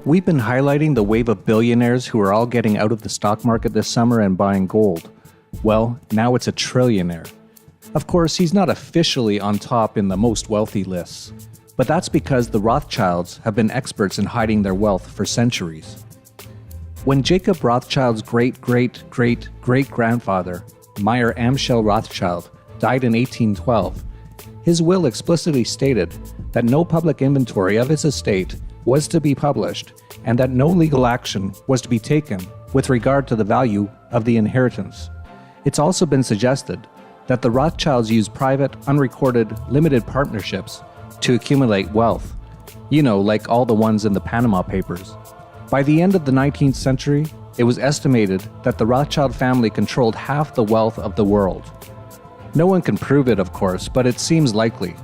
We've been highlighting the wave of billionaires who are all getting out of the stock market this summer and buying gold. Well, now it's a trillionaire. Of course, he's not officially on top in the most wealthy lists, but that's because the Rothschilds have been experts in hiding their wealth for centuries. When Jacob Rothschild's great-great-great-grandfather, Meyer Amschel Rothschild, died in 1812, his will explicitly stated that no public inventory of his estate was to be published and that no legal action was to be taken with regard to the value of the inheritance. It's also been suggested that the Rothschilds used private, unrecorded, limited partnerships to accumulate wealth. You know, like all the ones in the Panama Papers. By the end of the 19th century, it was estimated that the Rothschild family controlled half the wealth of the world. No one can prove it, of course, but it seems likely.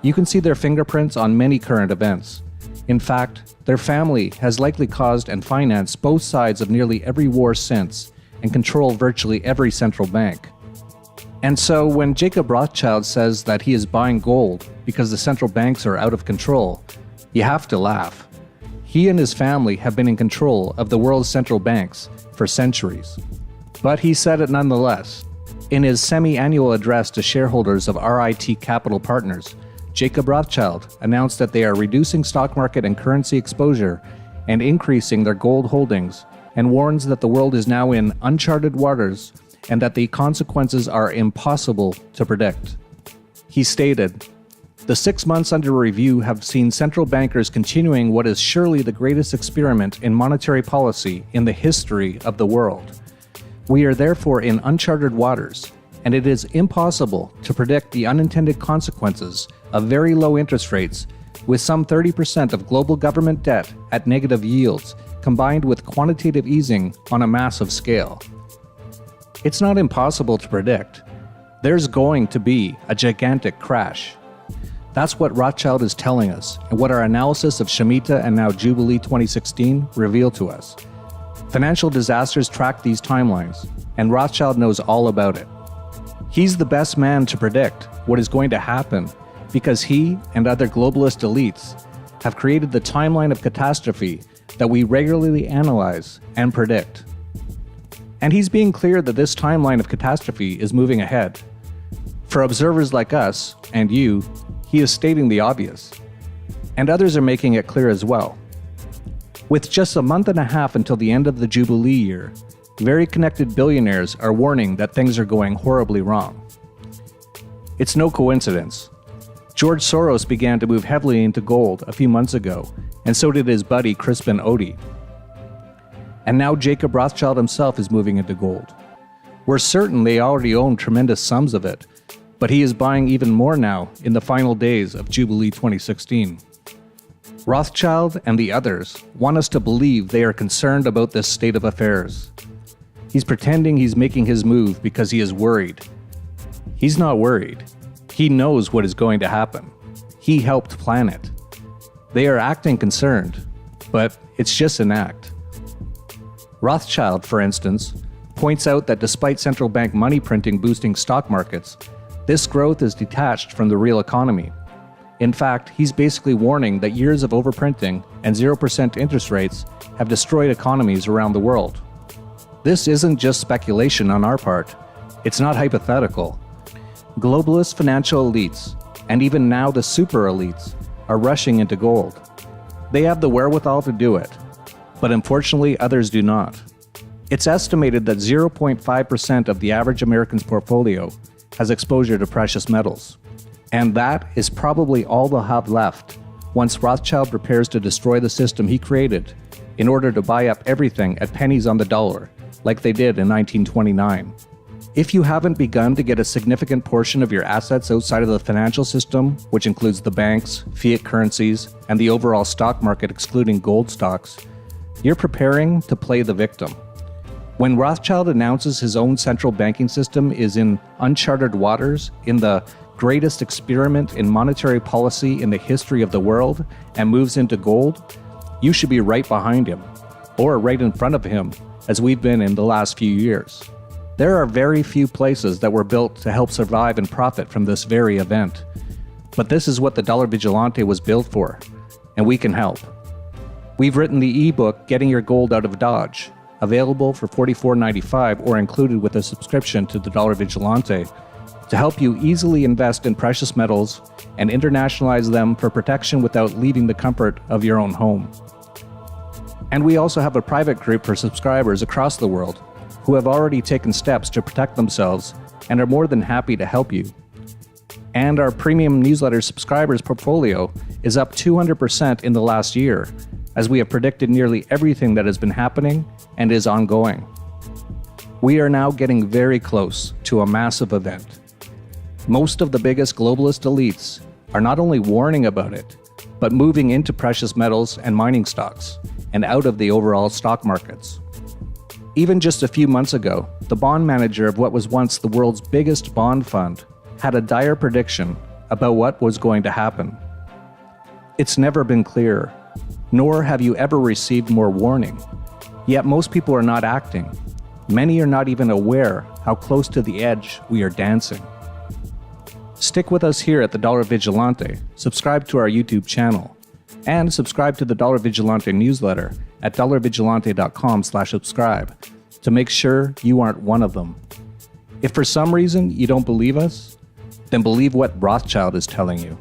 You can see their fingerprints on many current events. In fact, their family has likely caused and financed both sides of nearly every war since, and control virtually every central bank. And so when Jacob Rothschild says that he is buying gold because the central banks are out of control, you have to laugh. He and his family have been in control of the world's central banks for centuries. But he said it nonetheless. In his semi-annual address to shareholders of RIT Capital Partners, Jacob Rothschild announced that they are reducing stock market and currency exposure and increasing their gold holdings, and warns that the world is now in uncharted waters and that the consequences are impossible to predict. He stated, "The 6 months under review have seen central bankers continuing what is surely the greatest experiment in monetary policy in the history of the world. We are therefore in uncharted waters, and it is impossible to predict the unintended consequences of very low interest rates, with some 30% of global government debt at negative yields, combined with quantitative easing on a massive scale. It's not impossible to predict. There's going to be a gigantic crash." That's what Rothschild is telling us, and what our analysis of Shemitah and now Jubilee 2016 revealed to us. Financial disasters track these timelines, and Rothschild knows all about it. He's the best man to predict what is going to happen because he and other globalist elites have created the timeline of catastrophe that we regularly analyze and predict. And he's being clear that this timeline of catastrophe is moving ahead. For observers like us and you, he is stating the obvious, and others are making it clear as well. With just a month and a half until the end of the Jubilee year, very connected billionaires are warning that things are going horribly wrong. It's no coincidence. George Soros began to move heavily into gold a few months ago, and so did his buddy Crispin Odey. And now Jacob Rothschild himself is moving into gold. We're certain they already own tremendous sums of it, but he is buying even more now in the final days of Jubilee 2016. Rothschild and the others want us to believe they are concerned about this state of affairs. He's pretending he's making his move because he is worried. He's not worried. He knows what is going to happen. He helped plan it. They are acting concerned, but it's just an act. Rothschild, for instance, points out that despite central bank money printing boosting stock markets, this growth is detached from the real economy. In fact, he's basically warning that years of overprinting and 0% interest rates have destroyed economies around the world. This isn't just speculation on our part. It's not hypothetical. Globalist financial elites, and even now the super elites, are rushing into gold. They have the wherewithal to do it, but unfortunately others do not. It's estimated that 0.5% of the average American's portfolio has exposure to precious metals. And that is probably all they'll have left once Rothschild prepares to destroy the system he created in order to buy up everything at pennies on the dollar, like they did in 1929. If you haven't begun to get a significant portion of your assets outside of the financial system, which includes the banks, fiat currencies, and the overall stock market excluding gold stocks, you're preparing to play the victim. When Rothschild announces his own central banking system is in uncharted waters, in the greatest experiment in monetary policy in the history of the world, and moves into gold, you should be right behind him, or right in front of him, as we've been in the last few years. There are very few places that were built to help survive and profit from this very event. But this is what the Dollar Vigilante was built for, and we can help. We've written the ebook Getting Your Gold Out of Dodge, available for $44.95 or included with a subscription to the Dollar Vigilante, to help you easily invest in precious metals and internationalize them for protection without leaving the comfort of your own home. And we also have a private group for subscribers across the world who have already taken steps to protect themselves and are more than happy to help you. And our premium newsletter subscribers portfolio is up 200% in the last year, as we have predicted nearly everything that has been happening and is ongoing. We are now getting very close to a massive event. Most of the biggest globalist elites are not only warning about it, but moving into precious metals and mining stocks and out of the overall stock markets. Even just a few months ago, the bond manager of what was once the world's biggest bond fund had a dire prediction about what was going to happen. It's never been clearer, nor have you ever received more warning. Yet most people are not acting. Many are not even aware how close to the edge we are dancing. Stick with us here at the Dollar Vigilante, subscribe to our YouTube channel, and subscribe to the Dollar Vigilante newsletter at dollarvigilante.com/subscribe to make sure you aren't one of them. If for some reason you don't believe us, then believe what Rothschild is telling you.